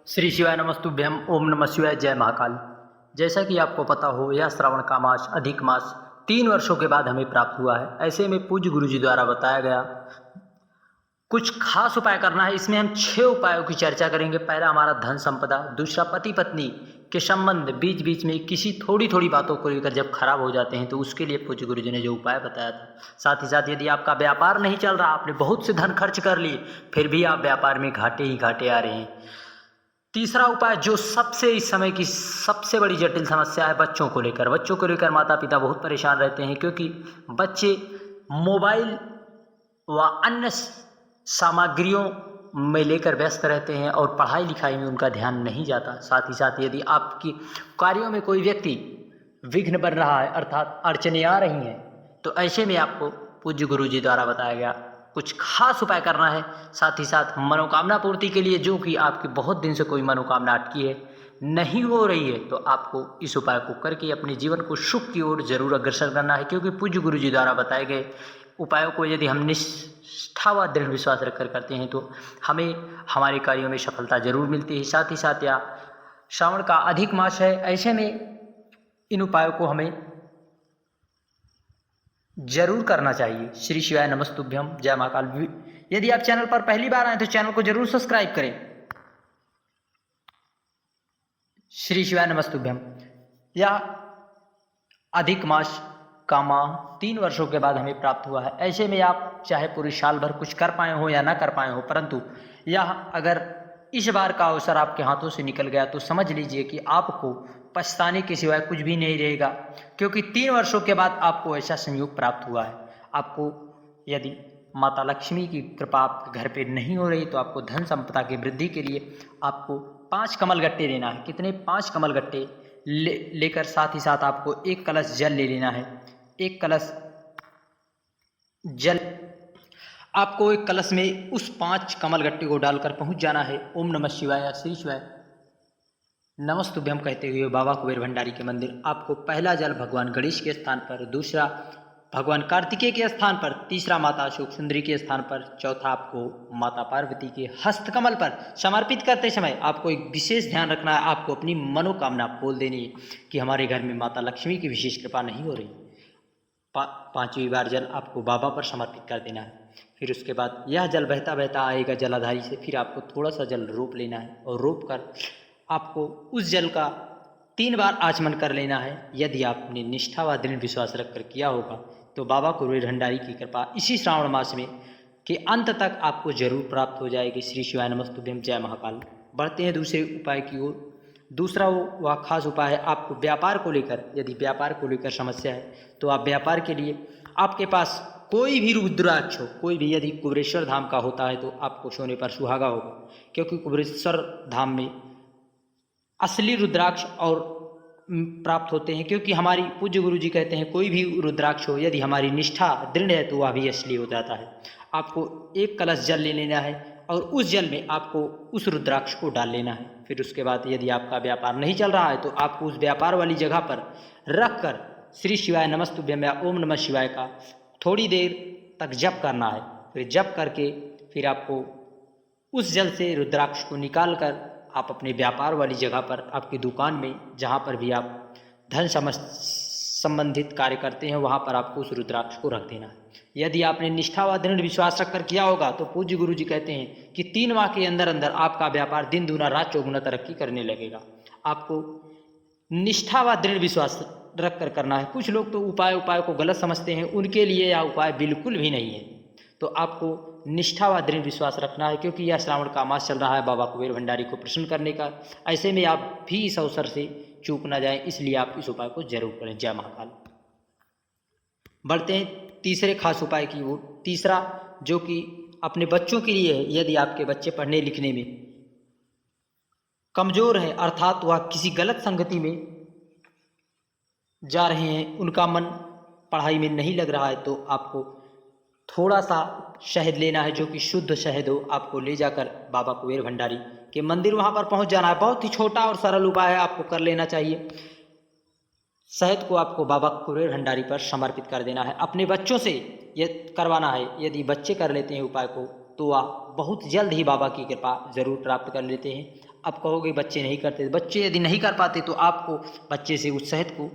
श्री शिवाय नमस्तुभ्यम। ओम नमः शिवाय। जय महाकाल। जैसा कि आपको पता हो, यह श्रावण का मास अधिक मास 3 वर्षों के बाद हमें प्राप्त हुआ है। ऐसे में पूज्य गुरु जी द्वारा बताया गया कुछ खास उपाय करना है। इसमें हम 6 उपायों की चर्चा करेंगे। पहला हमारा धन संपदा, दूसरा पति पत्नी के संबंध बीच बीच में किसी थोड़ी थोड़ी बातों को लेकर जब खराब हो जाते हैं तो उसके लिए पूज्य गुरु जी ने जो उपाय बताया था। साथ ही साथ यदि आपका व्यापार नहीं चल रहा, आपने बहुत से धन खर्च कर लिए, फिर भी आप व्यापार में घाटे ही घाटे आ रहे हैं। तीसरा उपाय जो सबसे इस समय की सबसे बड़ी जटिल समस्या है, बच्चों को लेकर। बच्चों को लेकर माता पिता बहुत परेशान रहते हैं क्योंकि बच्चे मोबाइल व अन्य सामग्रियों में लेकर व्यस्त रहते हैं और पढ़ाई लिखाई में उनका ध्यान नहीं जाता। साथ ही साथ यदि आपकी कार्यों में कोई व्यक्ति विघ्न बन रहा है, अर्थात अड़चने आ रही हैं, तो ऐसे में आपको पूज्य गुरु जी द्वारा बताया गया कुछ खास उपाय करना है। साथ ही साथ मनोकामना पूर्ति के लिए, जो कि आपकी बहुत दिन से कोई मनोकामना अटकी है, नहीं हो रही है, तो आपको इस उपाय को करके अपने जीवन को सुख की ओर जरूर अग्रसर करना है। क्योंकि पूज्य गुरु जी द्वारा बताए गए उपायों को यदि हम निष्ठा व दृढ़ विश्वास रखकर करते हैं तो हमें हमारे कार्यों में सफलता जरूर मिलती है। साथ ही साथ यह श्रावण का अधिक मास है, ऐसे में इन उपायों को हमें जरूर करना चाहिए। श्री शिवाय नमस्तुभ्यम। जय महाकाल। यदि आप चैनल पर पहली बार आए तो चैनल को जरूर सब्सक्राइब करें। श्री शिवाय नमस्तुभ्यम। यह अधिक मास का माह 3 वर्षों के बाद हमें प्राप्त हुआ है। ऐसे में आप चाहे पूरी साल भर कुछ कर पाए हो या ना कर पाए हो, परंतु यह अगर इस बार का अवसर आपके हाथों से निकल गया तो समझ लीजिए कि आपको पछताने के सिवाय कुछ भी नहीं रहेगा। क्योंकि 3 वर्षों के बाद आपको ऐसा संयोग प्राप्त हुआ है। आपको यदि माता लक्ष्मी की कृपा आपके घर पे नहीं हो रही तो आपको धन संपदा की वृद्धि के लिए आपको 5 कमल गट्टे लेना है। कितने? 5 कमल गट्टे लेकर साथ ही साथ आपको 1 कलश जल ले लेना है। 1 कलश जल आपको 1 कलश में उस 5 कमल गट्टे को डालकर पहुंच जाना है। ओम नमः शिवाय, श्री शिवाय नमस्तुभ्यम कहते हुए बाबा कुबेर भंडारी के मंदिर। आपको पहला जल भगवान गणेश के स्थान पर, दूसरा भगवान कार्तिकेय के स्थान पर, तीसरा माता अशोक सुंदरी के स्थान पर, चौथा आपको माता पार्वती के हस्तकमल पर समर्पित करते समय आपको एक विशेष ध्यान रखना है। आपको अपनी मनोकामना बोल देनी है कि हमारे घर में माता लक्ष्मी की विशेष कृपा नहीं हो रही। 5वीं बार जल आपको बाबा पर समर्पित कर देना है। फिर उसके बाद यह जल बहता बहता आएगा जलाधारी से, फिर आपको थोड़ा सा जल रोप लेना है और रोप कर आपको उस जल का 3 बार आचमन कर लेना है। यदि आपने निष्ठा व दृढ़ विश्वास रखकर किया होगा तो बाबा कुबेर भंडारी की कृपा इसी श्रावण मास में के अंत तक आपको जरूर प्राप्त हो जाएगी। श्री शिवाय नमस्तुभ्यम। जय महाकाल। बढ़ते हैं दूसरे उपाय की ओर। दूसरा वह खास उपाय है आपको व्यापार को लेकर। यदि व्यापार को लेकर समस्या है तो आप व्यापार के लिए आपके पास कोई भी रुद्राक्ष हो, कोई भी यदि कुबेरेश्वर धाम का होता है तो आपको सोने पर सुहागा होगा। क्योंकि कुबेरेश्वर धाम में असली रुद्राक्ष और प्राप्त होते हैं। क्योंकि हमारी पूज्य गुरु जी कहते हैं कोई भी रुद्राक्ष हो, यदि हमारी निष्ठा दृढ़ है तो वह भी असली हो जाता है। आपको 1 कलश जल ले लेना है और उस जल में आपको उस रुद्राक्ष को डाल लेना है। फिर उसके बाद यदि आपका व्यापार नहीं चल रहा है तो आपको उस व्यापार वाली जगह पर रख कर श्री शिवाय नमस्तुभ्यम या ओम नमः शिवाय का थोड़ी देर तक जप करना है। फिर जप करके फिर आपको उस जल से रुद्राक्ष को निकाल कर आप अपने व्यापार वाली जगह पर, आपकी दुकान में, जहाँ पर भी आप धन संबंधित कार्य करते हैं, वहाँ पर आपको उस रुद्राक्ष को रख देना है। यदि आपने निष्ठा व दृढ़ विश्वास रखकर किया होगा तो पूज्य गुरु जी कहते हैं कि 3 माह के अंदर अंदर आपका व्यापार दिन दूना रात चौगुना तरक्की करने लगेगा। आपको निष्ठा व दृढ़ विश्वास रखकर करना है। कुछ लोग तो उपाय को गलत समझते हैं, उनके लिए यह उपाय बिल्कुल भी नहीं है। तो आपको निष्ठा व दृढ़ विश्वास रखना है क्योंकि यह श्रावण का मास चल रहा है बाबा कुबेर भंडारी को प्रसन्न करने का। ऐसे में आप भी इस अवसर से चूक ना जाएं, इसलिए आप इस उपाय को जरूर करें। जय महाकाल। बढ़ते हैं तीसरे खास उपाय की ओर। तीसरा जो कि अपने बच्चों के लिए है। यदि आपके बच्चे पढ़ने लिखने में कमजोर हैं, अर्थात वह किसी गलत संगति में जा रहे हैं, उनका मन पढ़ाई में नहीं लग रहा है, तो आपको थोड़ा सा शहद लेना है जो कि शुद्ध शहद हो। आपको ले जाकर बाबा कुबेर भंडारी के मंदिर वहाँ पर पहुँच जाना है। बहुत ही छोटा और सरल उपाय है, आपको कर लेना चाहिए। शहद को आपको बाबा कुबेर भंडारी पर समर्पित कर देना है। अपने बच्चों से ये करवाना है। यदि बच्चे कर लेते हैं उपाय को तो वह बहुत जल्द ही बाबा की कृपा जरूर प्राप्त कर लेते हैं। आप कहोगे बच्चे नहीं करते, बच्चे यदि नहीं कर पाते तो आपको बच्चे से उस शहद को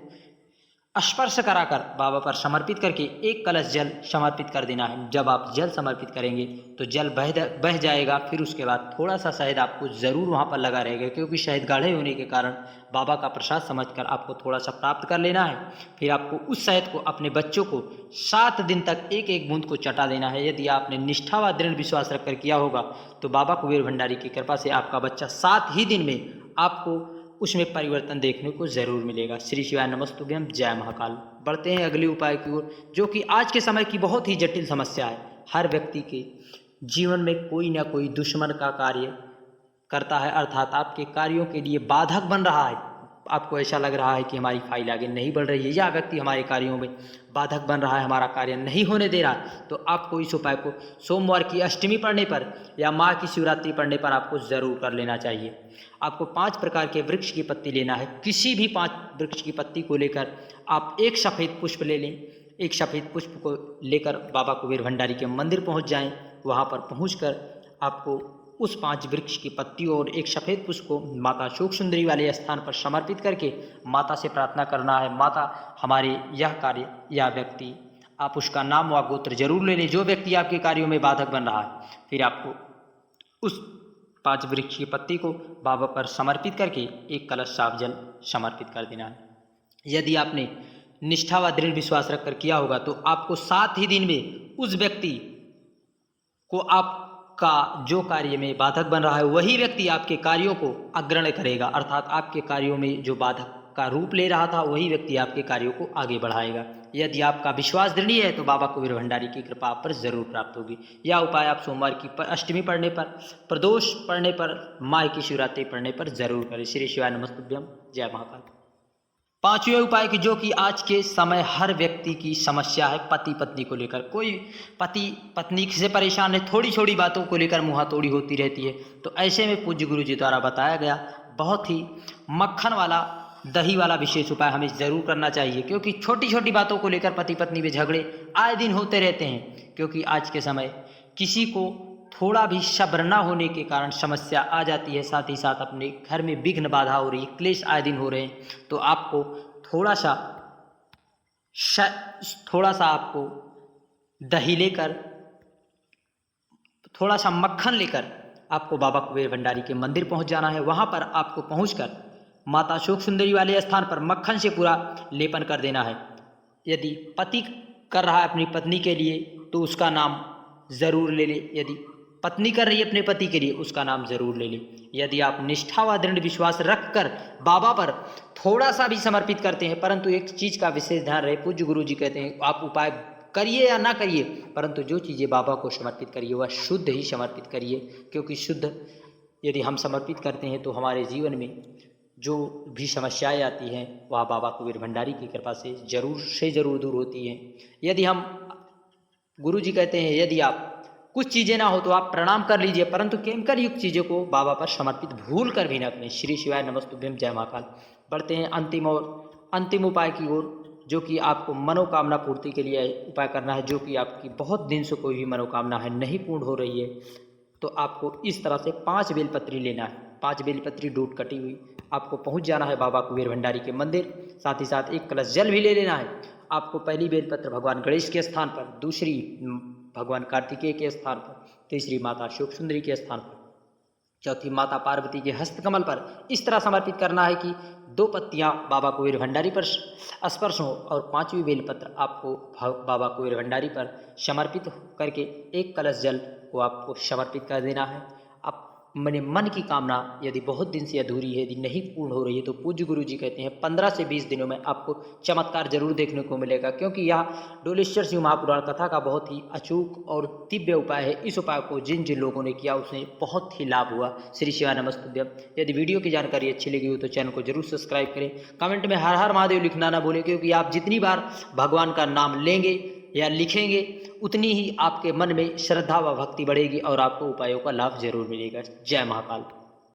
स्पर्श कराकर बाबा पर समर्पित करके एक कलश जल समर्पित कर देना है। जब आप जल समर्पित करेंगे तो जल बह जाएगा। फिर उसके बाद थोड़ा सा शहद आपको ज़रूर वहाँ पर लगा रहेगा, क्योंकि शहद गाढ़े होने के कारण बाबा का प्रसाद समझकर आपको थोड़ा सा प्राप्त कर लेना है। फिर आपको उस शहद को अपने बच्चों को 7 दिन तक एक एक बूंद को चटा देना है। यदि आपने निष्ठा व दृढ़ विश्वास रखकर किया होगा तो बाबा कुबेर भंडारी की कृपा से आपका बच्चा 7 ही दिन में आपको उसमें परिवर्तन देखने को जरूर मिलेगा। श्री शिवाय नमस्तुभ्यम, जय महाकाल। बढ़ते हैं अगले उपाय की ओर, जो कि आज के समय की बहुत ही जटिल समस्या है। हर व्यक्ति के जीवन में कोई ना कोई दुश्मन का कार्य करता है, अर्थात आपके कार्यों के लिए बाधक बन रहा है। आपको ऐसा लग रहा है कि हमारी फाइल आगे नहीं बढ़ रही है, या व्यक्ति हमारे कार्यों में बाधक बन रहा है, हमारा कार्य नहीं होने दे रहा है, तो आपको इस उपाय को सोमवार की अष्टमी पढ़ने पर या माँ की शिवरात्रि पढ़ने पर आपको ज़रूर कर लेना चाहिए। आपको 5 प्रकार के वृक्ष की पत्ती लेना है। किसी भी 5 वृक्ष की पत्ती को लेकर आप एक सफ़ेद पुष्प ले लें। एक सफ़ेद पुष्प को लेकर बाबा कुबेर भंडारी के मंदिर पहुँच जाएँ। वहाँ पर पहुँच आपको उस 5 वृक्ष की पत्तियों और एक सफ़ेद पुष्प को माता शोक सुंदरी वाले स्थान पर समर्पित करके माता से प्रार्थना करना है, माता हमारे यह कार्य या व्यक्ति, आप उसका नाम व गोत्र जरूर ले लें जो व्यक्ति आपके कार्यों में बाधक बन रहा है। फिर आपको उस 5 वृक्ष की पत्ती को बाबा पर समर्पित करके एक कलश साफ जल समर्पित कर देना है। यदि आपने निष्ठा व दृढ़ विश्वास रखकर किया होगा तो आपको 7 ही दिन में उस व्यक्ति को आपका जो कार्य में बाधक बन रहा है वही व्यक्ति आपके कार्यों को अग्रणी करेगा, अर्थात आपके कार्यों में जो बाधक का रूप ले रहा था वही व्यक्ति आपके कार्यों को आगे बढ़ाएगा। यदि आपका विश्वास दृढ़ है तो बाबा कुबेर भंडारी की कृपा आप पर जरूर प्राप्त होगी। यह उपाय आप सोमवार की अष्टमी पढ़ने पर, प्रदोष पढ़ने पर, माह की शिवरात्रि पढ़ने पर जरूर करें। श्री शिवाय नमस्तुभ्यम, जय महाकाल। 5वें उपाय की, जो कि आज के समय हर व्यक्ति की समस्या है, पति पत्नी को लेकर। कोई पति पत्नी से परेशान है, थोड़ी छोटी बातों को लेकर मुँहातोड़ी होती रहती है। तो ऐसे में पूज्य गुरु जी द्वारा बताया गया बहुत ही मक्खन वाला, दही वाला विशेष उपाय हमें ज़रूर करना चाहिए, क्योंकि छोटी छोटी बातों को लेकर पति पत्नी में झगड़े आए दिन होते रहते हैं। क्योंकि आज के समय किसी को थोड़ा भी सब्र न होने के कारण समस्या आ जाती है, साथ ही साथ अपने घर में विघ्न बाधा हो रही है, क्लेश आए दिन हो रहे हैं। तो आपको थोड़ा सा आपको दही लेकर, थोड़ा सा मक्खन लेकर आपको बाबा कुबेर भंडारी के मंदिर पहुंच जाना है। वहां पर आपको पहुंचकर माता शोक सुंदरी वाले स्थान पर मक्खन से पूरा लेपन कर देना है। यदि पति कर रहा है अपनी पत्नी के लिए तो उसका नाम ज़रूर ले ले, यदि पत्नी कर रही है अपने पति के लिए उसका नाम जरूर ले लें। यदि आप निष्ठा व दृढ़ विश्वास रखकर बाबा पर थोड़ा सा भी समर्पित करते हैं, परंतु एक चीज़ का विशेष ध्यान रहे, पूज्य गुरु जी कहते हैं आप उपाय करिए या ना करिए, परंतु जो चीज़ें बाबा को समर्पित करिए वह शुद्ध ही समर्पित करिए। क्योंकि शुद्ध यदि हम समर्पित करते हैं तो हमारे जीवन में जो भी समस्याएं आती हैं वह बाबा कुबेर भंडारी की कृपा से ज़रूर दूर होती हैं। यदि हम, गुरु जी कहते हैं यदि आप कुछ चीज़ें ना हो तो आप प्रणाम कर लीजिए, परंतु केमिकल युक्त चीज़ों को बाबा पर समर्पित भूल कर भी न करें। श्री शिवाय नमस्तुभ्यम, जय महाकाल। बढ़ते हैं अंतिम उपाय की ओर, जो कि आपको मनोकामना पूर्ति के लिए उपाय करना है, जो कि आपकी बहुत दिन से कोई भी मनोकामना है नहीं पूर्ण हो रही है। तो आपको इस तरह से 5 बेलपत्री लेना है। 5 बेलपत्री डूट कटी हुई आपको पहुंच जाना है बाबा कुबेर भंडारी के मंदिर। साथ ही साथ एक कलश जल भी ले लेना है। आपको पहली बेलपत्र भगवान गणेश के स्थान पर, दूसरी भगवान कार्तिकेय के स्थान पर, तीसरी माता शोक सुंदरी के स्थान पर, चौथी माता पार्वती के हस्तकमल पर इस तरह समर्पित करना है कि 2 पत्तियां बाबा कुबेर भंडारी पर स्पर्श हो और 5वीं बेलपत्र आपको बाबा कुबेर भंडारी पर समर्पित करके एक कलश जल को आपको समर्पित कर देना है। आप मैंने मन की कामना यदि बहुत दिन से अधूरी है, यदि नहीं पूर्ण हो रही है, तो पूज्य गुरु जी कहते हैं 15 से 20 दिनों में आपको चमत्कार जरूर देखने को मिलेगा। क्योंकि यह डोलेश्वर शिव महापुराण कथा का बहुत ही अचूक और दिव्य उपाय है। इस उपाय को जिन जिन लोगों ने किया उसने बहुत ही लाभ हुआ। श्री शिवाय नमस्तुभ्यम। यदि वीडियो की जानकारी अच्छी लगी हो तो चैनल को जरूर सब्सक्राइब करें। कमेंट में हर हर महादेव लिखना ना भूलें, क्योंकि आप जितनी बार भगवान का नाम लेंगे या लिखेंगे उतनी ही आपके मन में श्रद्धा व भक्ति बढ़ेगी और आपको उपायों का लाभ जरूर मिलेगा। जय महाकाल।